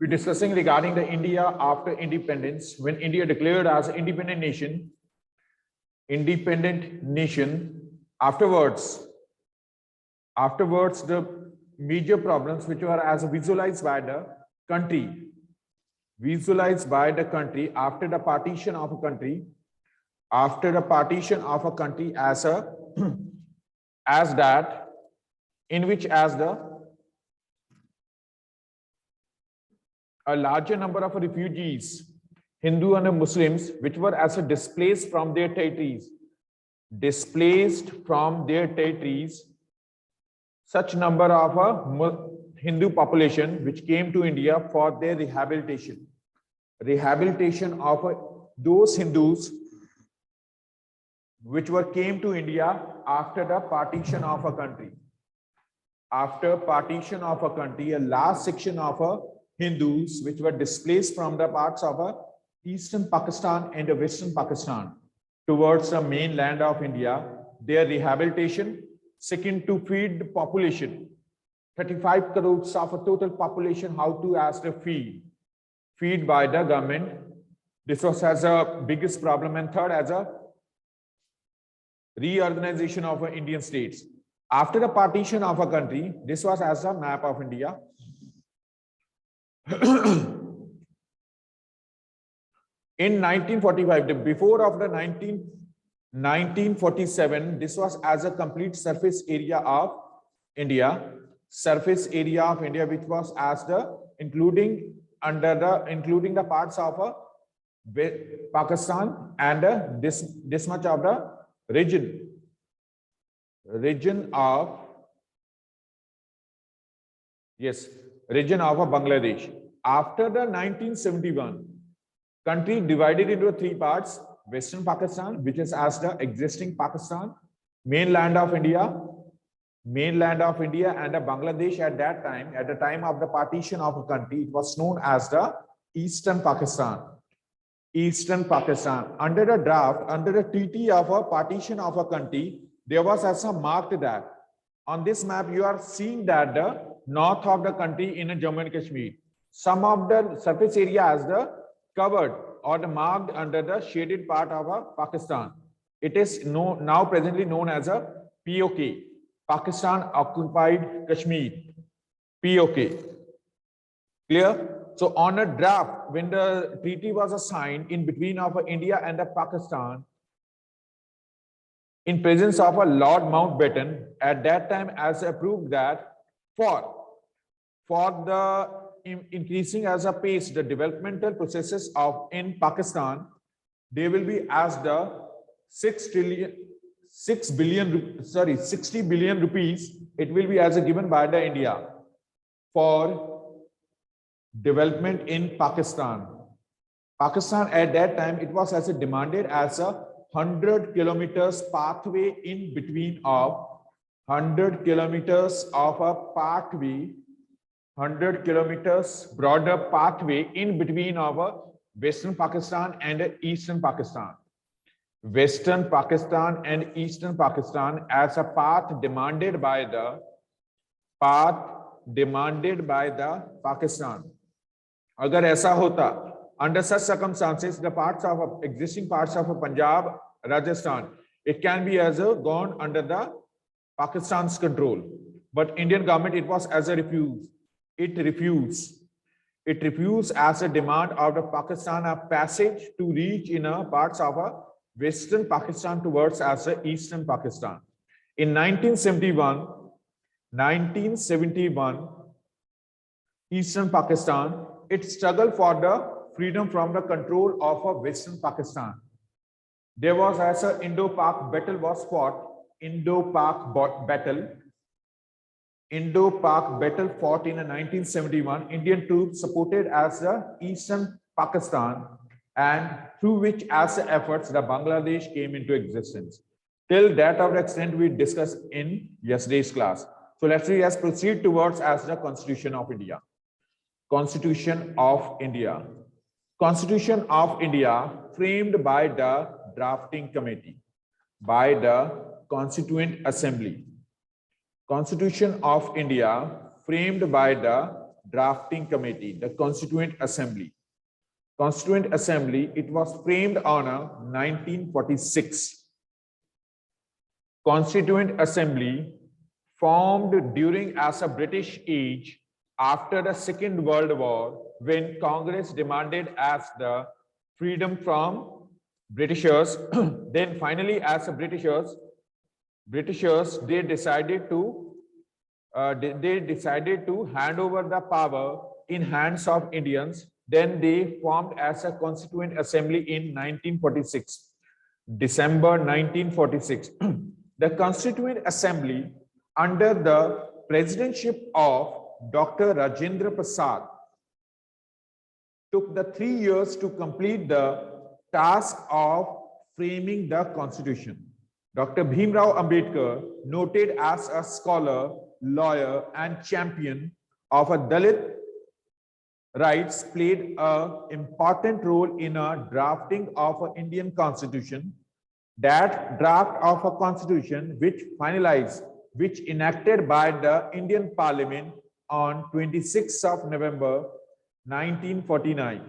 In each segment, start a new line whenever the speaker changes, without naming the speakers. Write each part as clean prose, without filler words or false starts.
We're discussing regarding the India after independence, when India declared as an independent nation. Afterwards, the major problems which were as visualized by the country, after the partition of a country, as a as that in which as a larger number of refugees, Hindu and Muslims, which were as a displaced from their territories, such number of a Hindu population which came to India for their rehabilitation of those Hindus which came to India after the partition of a country. After partition of a country, a large section of Hindus which were displaced from the parts of eastern Pakistan and western Pakistan towards the mainland of India, their rehabilitation. Second, to feed the population, 35 crores of a total population, how to ask the feed by the government. This was as a biggest problem. And third, as a reorganization of Indian states. After the partition of a country, this was as a map of India. In 1945, before of the 1947, this was as a complete surface area of India, which was as the including the parts of Pakistan and this much of the region of Bangladesh. After the 1971, country divided into three parts: Western Pakistan, which is as the existing Pakistan, mainland of India, and Bangladesh at that time, at the time of the partition of a country, it was known as the Eastern Pakistan. Under the draft, under the treaty of a partition of a country, there was also marked that on this map you are seeing that the north of the country in Jammu and Kashmir, some of the surface area as the covered or the marked under the shaded part of Pakistan. It is now presently known as a POK, Pakistan Occupied Kashmir, POK. Clear? So on a draft, when the treaty was signed in between of India and Pakistan, in presence of a Lord Mountbatten, at that time as approved that for the increasing as a pace the developmental processes of in Pakistan, they will be as the 60 billion rupees, it will be as a given by the India for development in Pakistan. At that time, it was as a demanded as a 100 kilometers pathway in between of 100 kilometers of a pathway, 100 kilometers broader pathway in between of Western Pakistan and Eastern Pakistan. Western Pakistan and Eastern Pakistan as a path demanded by the Pakistan. Agar aisa hota, under such circumstances, the existing parts of Punjab, Rajasthan, it can be as a gone under the Pakistan's control. But Indian government, it was as a refuse. It refused as a demand of the Pakistan a passage to reach in parts of Western Pakistan towards as a Eastern Pakistan. In 1971, Eastern Pakistan, it struggled for the freedom from the control of Western Pakistan. There was as a Indo-Pak battle was fought. Indo-Pak battle fought in 1971. Indian troops supported as the Eastern Pakistan, and through which as the efforts the Bangladesh came into existence. Till that of the extent we discussed in yesterday's class. So let's proceed towards as the Constitution of India. Constitution of India framed by the drafting committee, by the Constituent Assembly. Constitution of India framed by the drafting committee, the Constituent Assembly. Constituent Assembly, it was framed on 1946. Constituent Assembly formed during as a British age after the Second World War, when Congress demanded as the freedom from Britishers. Then finally, as a Britishers, they decided to hand over the power in hands of Indians. Then they formed as a Constituent Assembly in 1946, December 1946. The Constituent Assembly, under the presidency of Dr. Rajendra Prasad, took the 3 years to complete the task of framing the Constitution. Dr. Bhimrao Ambedkar, noted as a scholar, lawyer, and champion of a Dalit rights, played an important role in a drafting of an Indian Constitution. That draft of a Constitution which enacted by the Indian Parliament on 26th of November 1949.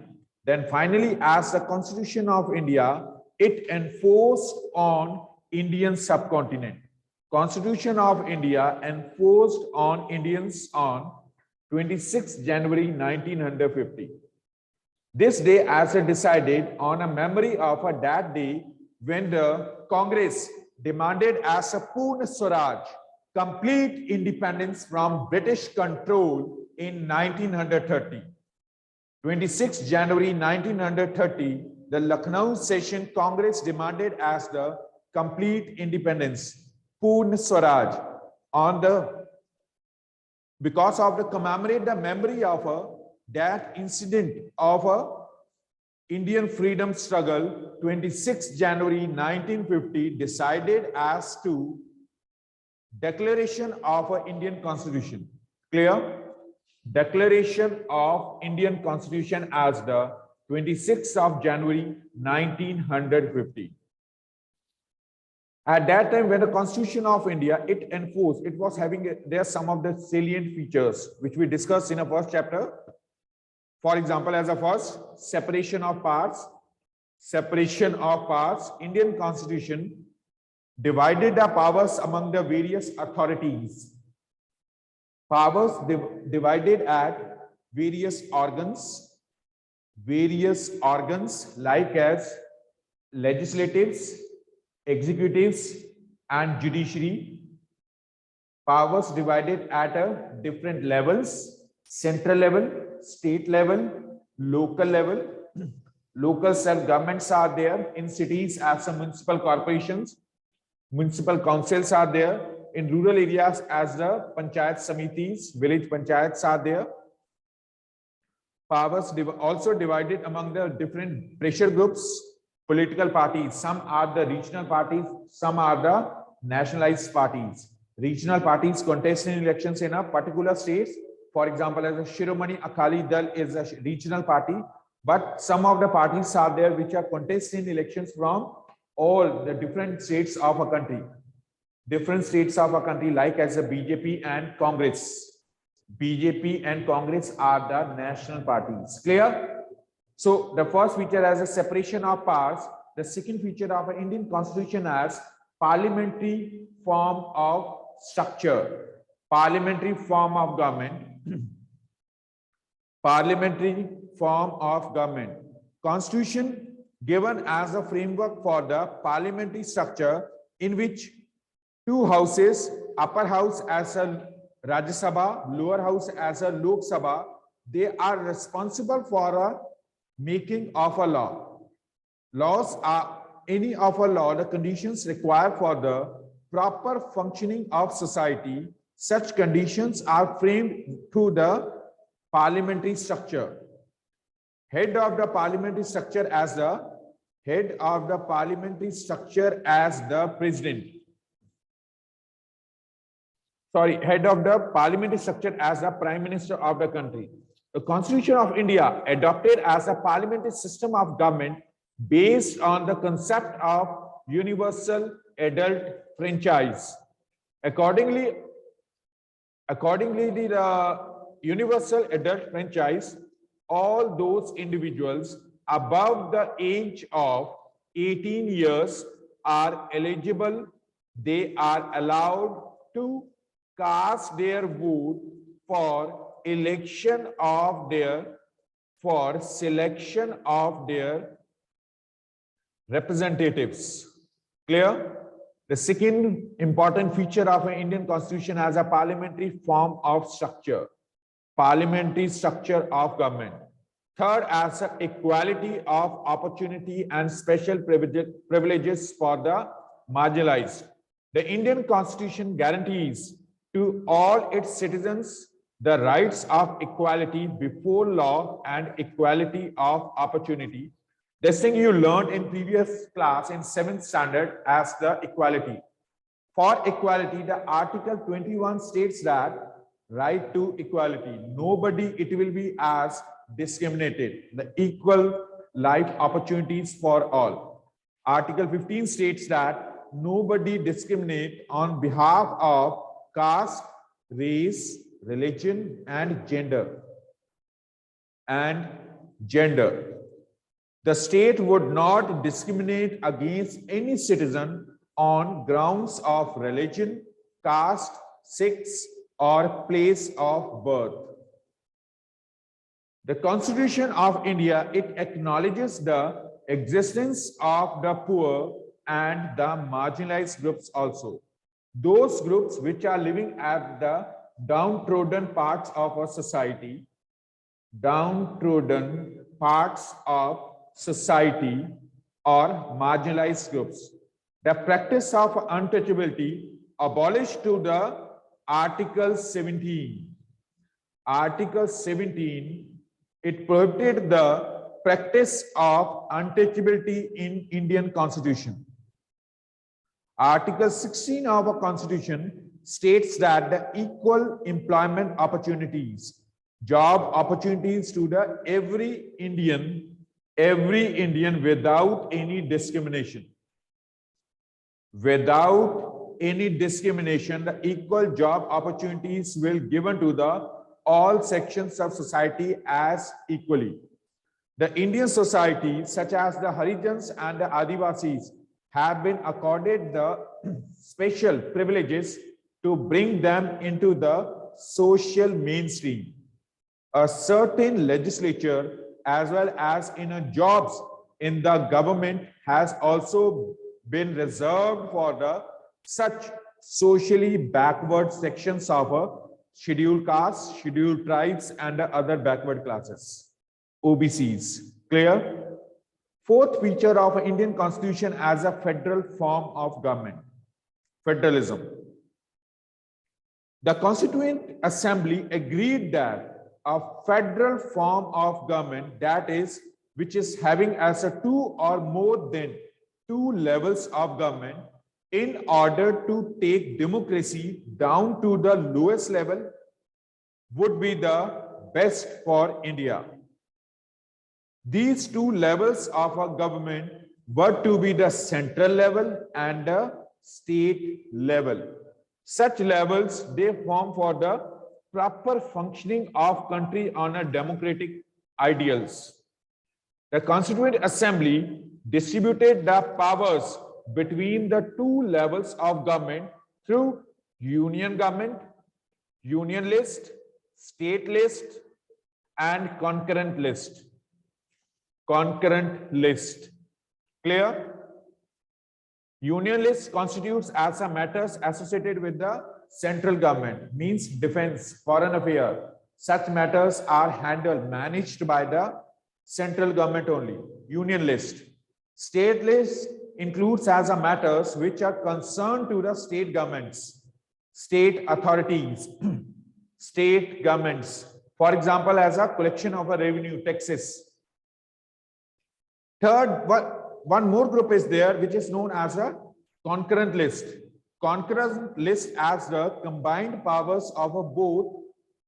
Then finally, as the Constitution of India, it enforced on Indian subcontinent. Constitution of India enforced on Indians on 26 January 1950. This day as decided on a memory of that day when the Congress demanded as a Purna Swaraj, complete independence from British control in 1930. 26 January 1930, the Lucknow Session Congress demanded as the complete independence, Purna Swaraj, because of the commemorate the memory of that incident of Indian freedom struggle. 26 January 1950 decided as to declaration of an Indian Constitution. Clear? Declaration of Indian Constitution as the 26th of January 1950. At that time, when the Constitution of India, it enforced, it was having, there are some of the salient features which we discussed in the first chapter. For example, as a first, separation of powers. Separation of powers. Indian Constitution divided the powers among the various authorities. Powers divided at various organs like as legislatives, executives, and judiciary. Powers divided at different levels: central level, state level, local level. Local self-governments are there in cities as some municipal corporations. Municipal councils are there. In rural areas as the panchayat samitis, village panchayats are there. Powers also divided among the different pressure groups, political parties. Some are the regional parties, some are the nationalized parties. Regional parties contest in elections in a particular state. For example, as a Shiromani Akali Dal is a regional party, but some of the parties are there which are contesting elections from all the different states of a country. Different states of a country, like as a BJP and Congress. BJP and Congress are the national parties. Clear? So the first feature as a separation of powers. The second feature of an Indian Constitution as parliamentary form of structure. Parliamentary form of government. Parliamentary form of government. Constitution given as a framework for the parliamentary structure in which two houses, upper house as a Rajya Sabha, lower house as a Lok Sabha, they are responsible for a making of a law. Laws are any of a law, the conditions required for the proper functioning of society. Such conditions are framed through the parliamentary structure. Head of the parliamentary structure as the president. Head of the parliamentary structure as the prime minister of the country. The Constitution of India adopted as a parliamentary system of government based on the concept of universal adult franchise. Accordingly, the universal adult franchise, all those individuals above the age of 18 years are eligible. They are allowed to cast their vote for election of their, for selection of their representatives. Clear? The second important feature of an Indian constitution has a parliamentary form of structure, parliamentary structure of government. Third, as equality of opportunity and special privileges for the marginalized. The Indian constitution guarantees to all its citizens the rights of equality before law and equality of opportunity. This thing you learned in previous class in 7th standard as the equality. For equality, the Article 21 states that right to equality. Nobody, it will be as discriminated. The equal life opportunities for all. Article 15 states that nobody discriminate on behalf of caste, race, religion, and gender. The state would not discriminate against any citizen on grounds of religion, caste, sex, or place of birth. The Constitution of India, it acknowledges the existence of the poor and the marginalized groups also. Those groups which are living at the downtrodden parts of our society, downtrodden parts of society or marginalized groups. The practice of untouchability abolished to the Article 17. Article 17, it prohibited the practice of untouchability in Indian Constitution. Article 16 of our Constitution states that the equal employment opportunities, job opportunities to the every Indian without any discrimination. Without any discrimination, the equal job opportunities will given to the all sections of society as equally. The Indian society, such as the Harijans and the Adivasis, have been accorded the special privileges to bring them into the social mainstream. A certain legislature as well as in a jobs in the government has also been reserved for the such socially backward sections of a scheduled castes, scheduled tribes, and the other backward classes, OBCs. Clear? Fourth feature of Indian Constitution as a federal form of government, federalism. The Constituent Assembly agreed that a federal form of government, that is, which is having as a two or more than two levels of government, in order to take democracy down to the lowest level, would be the best for India. These two levels of a government were to be the central level and the state level. Such levels, they form for the proper functioning of country on a democratic ideals. The Constituent Assembly distributed the powers between the two levels of government through union government, union list, state list, and concurrent list. Concurrent list. Clear? Union list constitutes as a matters associated with the central government, means defense, foreign affair. Such matters are handled, managed by the central government only. Union list. State list includes as a matters which are concerned to the state governments, state authorities, state governments. For example, as a collection of a revenue, taxes. Third, one more group is there which is known as a concurrent list. Concurrent list as the combined powers of both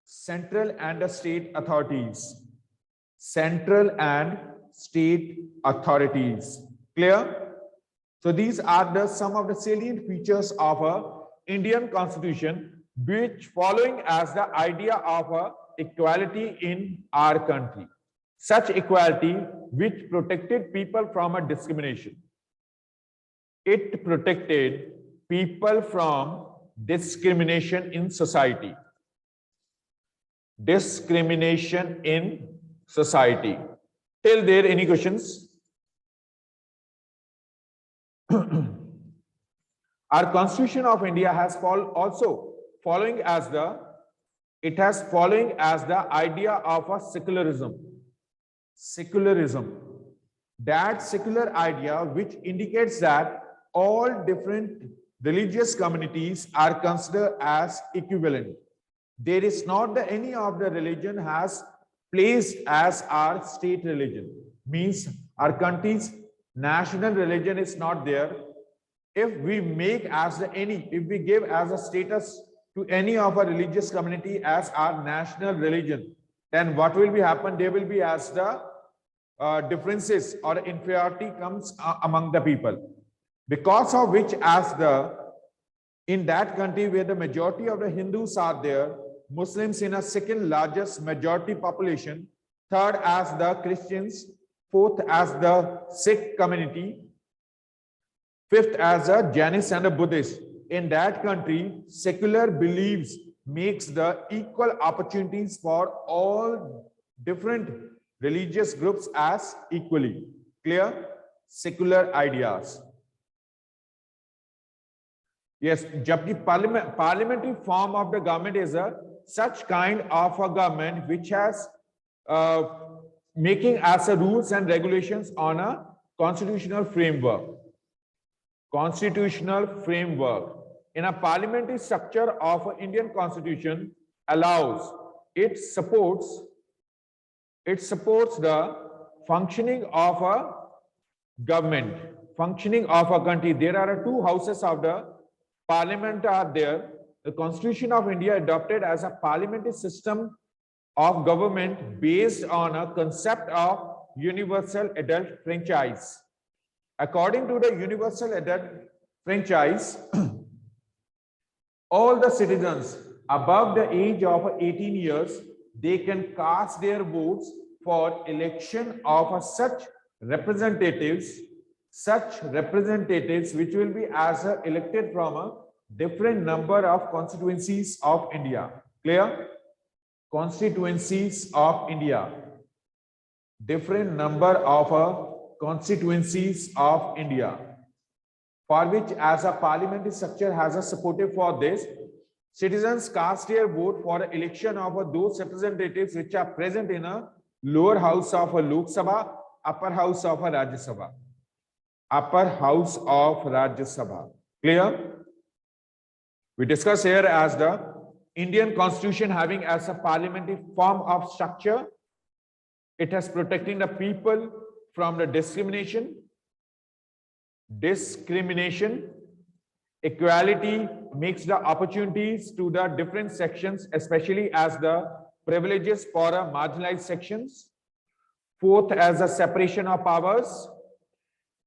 central and the state authorities. Central and state authorities. Clear? So these are some of the salient features of a Indian Constitution, which following as the idea of a equality in our country. Such equality which protected people from a discrimination. It protected people from discrimination in society. Discrimination in society. Till there, any questions? Our Constitution of India has following as the idea of a secularism. Secularism. That secular idea which indicates that all different religious communities are considered as equivalent. There is not any of the religion has placed as our state religion. Means our country's national religion is not there. If we make as if we give as a status to any of our religious community as our national religion, then what will be happen? There will be as the differences or inferiority comes among the people. Because of which in that country where the majority of the Hindus are there, Muslims in a second largest majority population, third as the Christians, fourth as the Sikh community, fifth as a Jainis and a Buddhist. In that country, secular beliefs makes the equal opportunities for all different religious groups as equally. Clear? Secular ideas. Yes, jabki parliamentary form of the government is such kind of a government which has making as a rules and regulations on a constitutional framework. Constitutional framework. In a parliamentary structure of an Indian constitution allows, it supports the functioning of a government, functioning of a country. There are two houses of the parliament are there. The Constitution of India adopted as a parliamentary system of government based on a concept of universal adult franchise. According to the universal adult franchise, all the citizens above the age of 18 years, they can cast their votes for election of such representatives which will be as elected from a different number of constituencies of India. Clear? Constituencies of India. Different number of constituencies of India. For which as a parliamentary structure has a supportive for this, citizens cast their vote for the election of those representatives which are present in a lower house of a Lok Sabha, upper house of a Rajya Sabha. Upper house of Rajya Sabha. Clear? We discuss here as the Indian Constitution having as a parliamentary form of structure. It has protecting the people from the discrimination. Equality makes the opportunities to the different sections, especially as the privileges for marginalized sections. Fourth, as a separation of powers.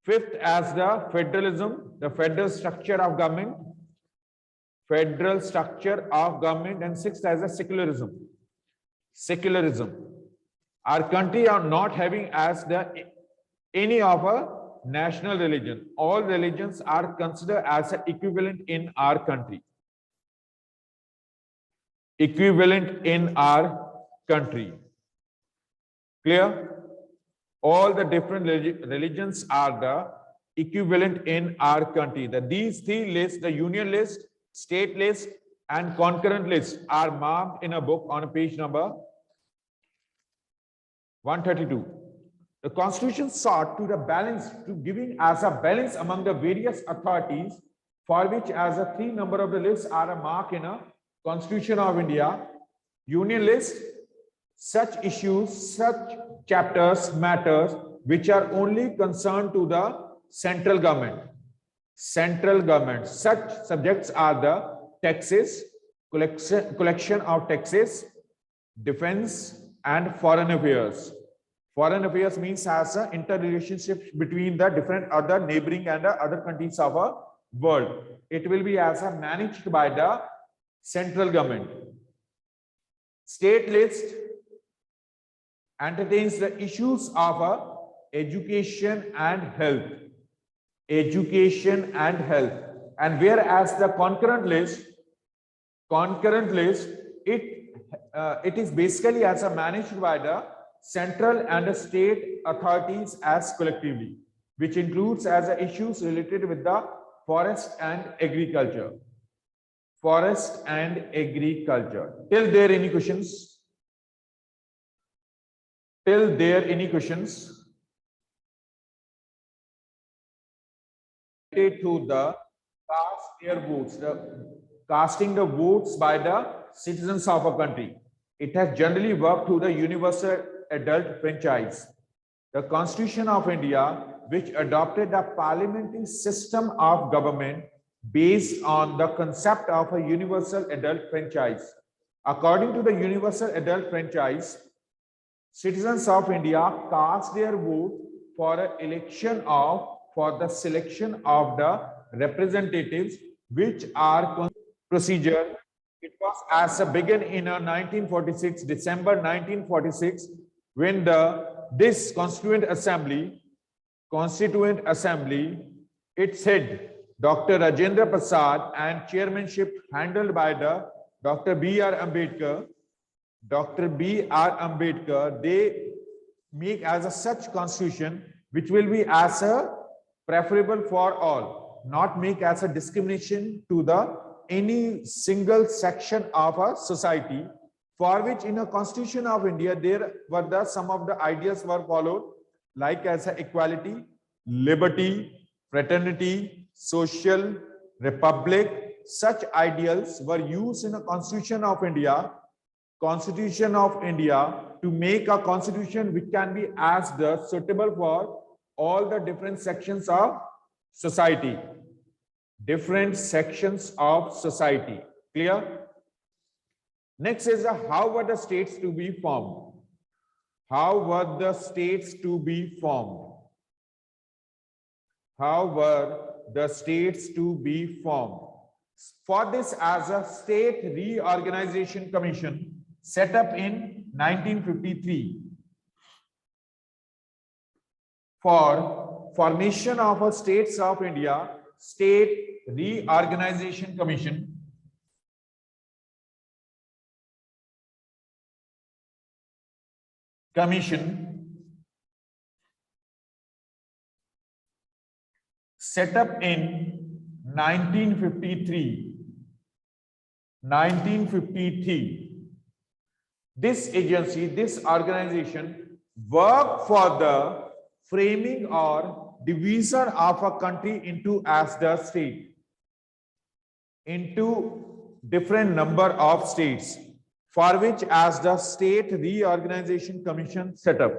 Fifth, as the federalism, the federal structure of government. And sixth, as a secularism. Our country are not having as any of a national religion. All religions are considered as equivalent in our country. Equivalent in our country. Clear? All the different religions are the equivalent in our country. These three lists, the union list, state list, and concurrent list, are marked in a book on page number 132. The Constitution sought to giving as a balance among the various authorities, for which as a three number of the lists are marked in a Constitution of India. Union list, such issues, such chapters, matters which are only concerned to the central government. Central government. Such subjects are the taxes, collection of taxes, defense, and foreign affairs. Foreign affairs means as an interrelationship between the different other neighboring and the other countries of a world. It will be as a managed by the central government. State list entertains the issues of education and health. Education and health. And whereas the concurrent list, it is basically as a managed by the central and the state authorities as collectively, which includes as a issues related with the forest and agriculture. Forest and agriculture. Till there any questions? Till there any questions? To the cast their votes, casting the votes by the citizens of a country. It has generally worked through the universal adult franchise. The Constitution of India, which adopted a parliamentary system of government based on the concept of a universal adult franchise. According to the universal adult franchise, citizens of India cast their vote for the selection of the representatives, which are procedure. It was as a begin in 1946, December 1946, when this Constituent Assembly, its head, Dr. Rajendra Prasad, and chairmanship handled by the Dr. B.R. Ambedkar, they make as a such constitution which will be as a preferable for all, not make as a discrimination to the any single section of a society, for which in a Constitution of India there were some of the ideas were followed, like as a equality, liberty, fraternity, social, republic. Such ideals were used in a Constitution of India to make a constitution which can be as the suitable for all the different sections of society. Different sections of society. Clear? Next is how were the states to be formed? How were the states to be formed? How were the states to be formed? For this, as a State Reorganization Commission set up in 1953 for formation of a States of India, State Reorganization Commission set up in 1953. This agency, this organization worked for the framing or division of a country into as the state, into different number of states, for which as the State Reorganization Commission set up.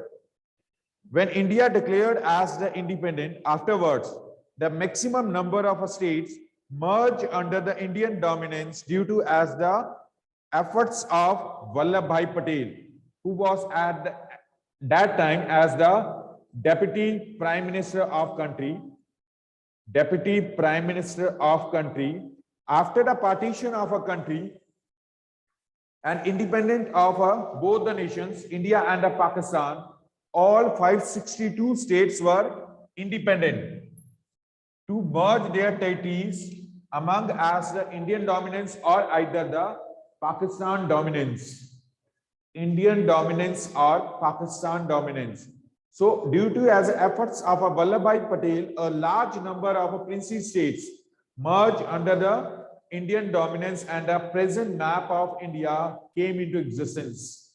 When India declared as the independent, afterwards, the maximum number of states merged under the Indian dominance due to as the efforts of Vallabhbhai Patel, who was at that time as the Deputy Prime Minister of country. After the partition of a country and independent of both the nations, India and Pakistan, all 562 states were independent. To merge their territories among as the Indian dominance or either the Pakistan dominance. Indian dominance or Pakistan dominance. So due to as efforts of Vallabhbhai Patel, a large number of princely states merged under the Indian dominance and the present map of India came into existence.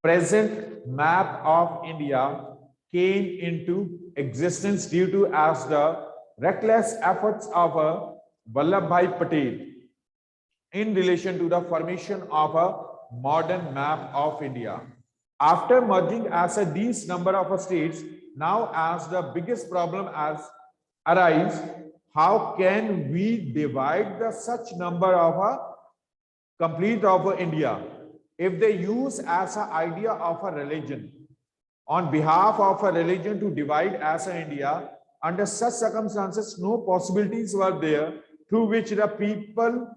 Present map of India came into existence due to as the reckless efforts of Vallabhbhai Patel in relation to the formation of a modern map of India. After merging as these number of states, now as the biggest problem as arise, how can we divide the such number of complete of India? If they use as an idea of a religion, on behalf of a religion to divide as India, under such circumstances, no possibilities were there through which the people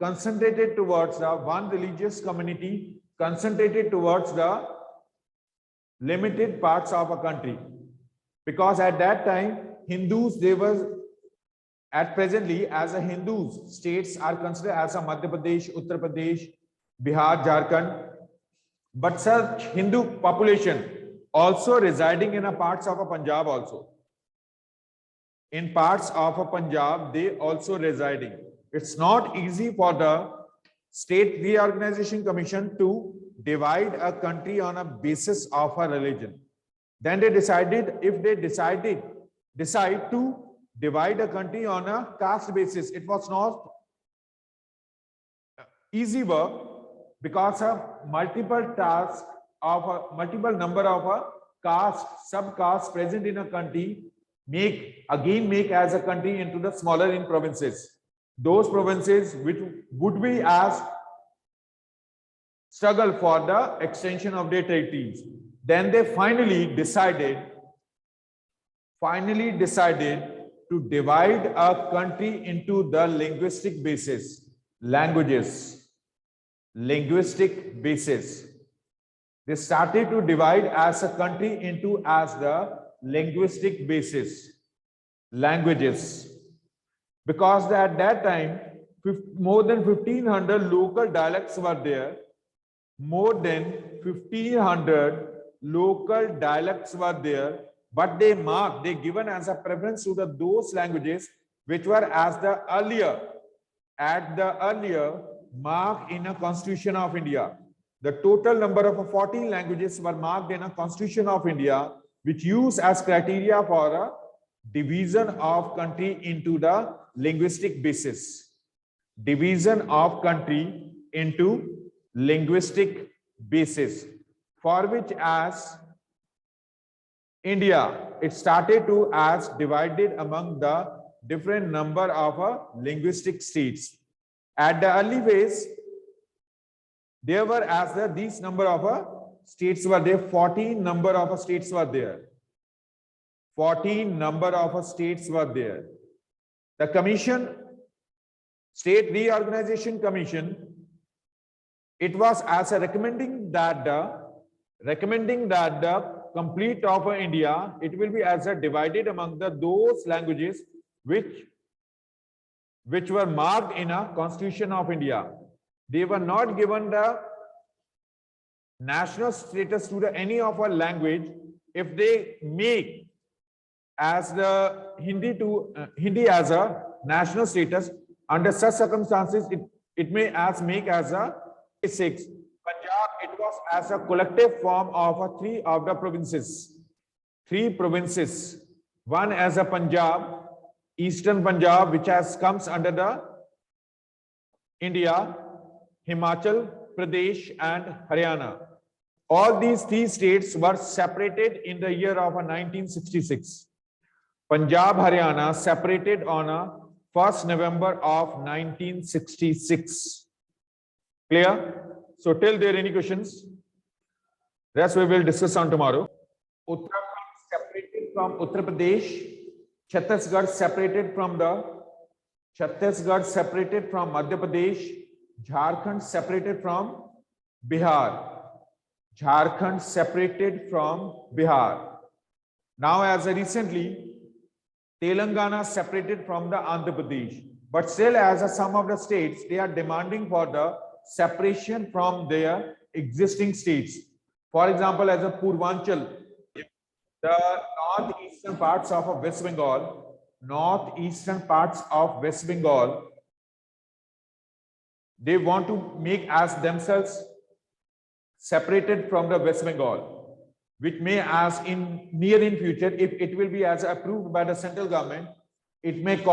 concentrated towards the one religious community concentrated towards the limited parts of a country, because at that time Hindus, they were at presently as a Hindus, states are considered as a Madhya Pradesh, Uttar Pradesh, Bihar, Jharkhand, but such Hindu population also residing in a parts of a Punjab also. In parts of a Punjab, they also residing. It's not easy for the State Reorganization Commission to divide a country on a basis of a religion. Then they decided, if they decide to divide a country on a caste basis, it was not easy work, because of multiple tasks of a multiple number of a caste, sub-caste present in a country make as a country into the smaller in provinces. Those provinces which would be as struggle for the extension of their territories. Then they finally decided to divide a country into the linguistic basis, linguistic basis. They started to divide as a country into as the linguistic basis, languages, because at that time more than 1500 local dialects were there. More than 1500 local dialects were there, but they given as a preference to those languages which were as the earlier marked in a Constitution of India. The total number of 14 languages were marked in a Constitution of India, which used as criteria for a division of country into the linguistic basis. Division of country into linguistic basis, for which as India, it started to as divided among the different number of linguistic states. At the early phase, there were these number of states were there, 14 number of states were there. 14 number of states were there. The commission, State Reorganization Commission, it was as a recommending that the complete of India, it will be as a divided among those languages which were marked in a Constitution of India. They were not given the national status to any of our language. If they make as the Hindi as a national status, under such circumstances, it may make as a 6. Punjab, it was as a collective form of 3 of the provinces. 3 provinces. One as a Punjab, Eastern Punjab, which comes under the India, Himachal Pradesh and Haryana. All these 3 states were separated in the year of 1966. Punjab, Haryana separated on 1st November of 1966. Clear? So till there any questions? Rest we will discuss on tomorrow. Uttarakhand separated from Uttar Pradesh. Chhattisgarh separated from Madhya Pradesh. Jharkhand separated from Bihar. Now as recently, Telangana separated from the Andhra Pradesh. But still as some of the states, they are demanding for the separation from their existing states. For example, as a Purvanchal, the northeastern parts of West Bengal, they want to make as themselves separated from the West Bengal, which may as in near in future, if it will be as approved by the central government, it may cause